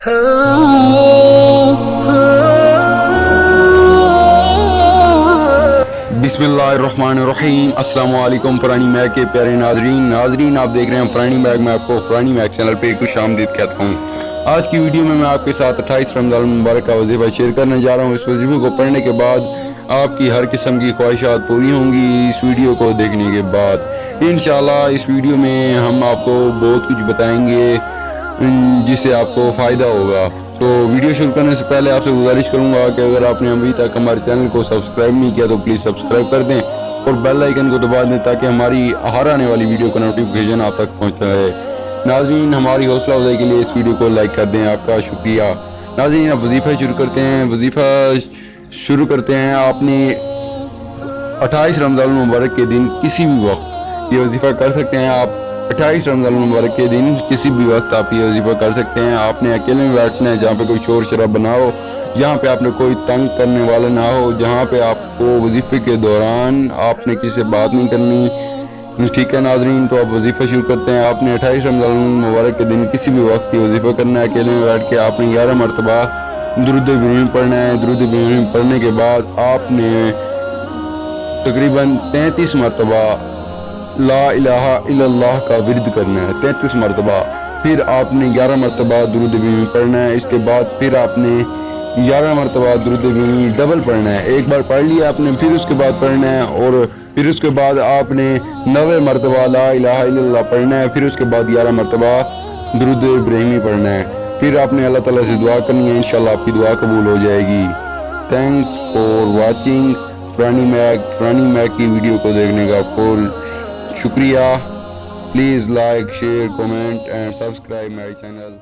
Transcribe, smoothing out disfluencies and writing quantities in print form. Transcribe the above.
बिस्मिल्लाहिर्रहमानिर्रहीम। अस्सलाम वालेकुम फरानी मैग के प्यारे नाजरीन आप देख रहे हैं फरानी मैग। मैं आपको फरानी मैग चैनल पे खुशामदीद कहता हूँ। आज की वीडियो में मैं आपके साथ 28 रमज़ान मुबारक का वजीफ़ा शेयर करने जा रहा हूँ। इस वजीफ़े को पढ़ने के बाद आपकी हर किस्म की ख्वाहिशात पूरी होंगी। इस वीडियो को देखने के बाद इंशाल्लाह इस वीडियो में हम आपको बहुत कुछ बताएंगे जिससे आपको फ़ायदा होगा। तो वीडियो शुरू करने से पहले आपसे गुजारिश करूंगा कि अगर आपने अभी तक हमारे चैनल को सब्सक्राइब नहीं किया तो प्लीज़ सब्सक्राइब कर दें और बेल आइकन को दबा दें ताकि हमारी हर आने वाली वीडियो का नोटिफिकेशन आप तक पहुंचता है। नाज़रीन, हमारी हौसला अफजाई के लिए इस वीडियो को लाइक कर दें, आपका शुक्रिया। नाज़रीन, अब वजीफ़ा शुरू करते हैं। वजीफ़ा शुरू करते हैं। आपने 28 रमज़ान मुबारक के दिन किसी भी वक्त ये वजीफ़ा कर सकते हैं। आप 28 रमज़ान मुबारक के दिन किसी भी वक्त आप ये वजीफ़ा कर सकते हैं। आपने अकेले में बैठना है, जहाँ पे कोई शोर शराबा ना हो, जहाँ पे आपने कोई तंग करने वाला ना हो, जहाँ पे आपको वजीफ़े के दौरान आपने किसी से बात नहीं करनी। ठीक है नाजरीन, तो आप वजीफ़ा शुरू करते हैं। आपने 28 रमज़ान मुबारक के दिन किसी भी वक्त ये वजीफ़ा करना है। अकेले में बैठ के आपने 11 मरतबा दुरूद इब्राहीम पढ़ना है। दुरूद इब्राहीम पढ़ने के बाद आपने तकरीबन 33 मरतबा ला इलाहा इल्लल्लाह का विर्द करना है, 33 मरतबा। फिर आपने 11 मरतबा दुरूद इब्राहीम पढ़ना है। इसके बाद फिर आपने 11 मरतबा दुरूद इब्राहीम डबल पढ़ना है। एक बार पढ़ लिया आपने, फिर उसके बाद पढ़ना है और फिर उसके बाद आपने 90 मरतबा ला इलाहा इल्लल्लाह पढ़ना है। फिर उसके बाद 11 मरतबा दुरूद इब्राहीम पढ़ना है। फिर आपने अल्लाह ताला से दुआ करनी है, इंशाल्लाह आपकी दुआ कबूल हो जाएगी। थैंक्स फॉर वाचिंग फरानी मैग की वीडियो को देखने का फुल शुक्रिया। Please like share comment and subscribe my channel.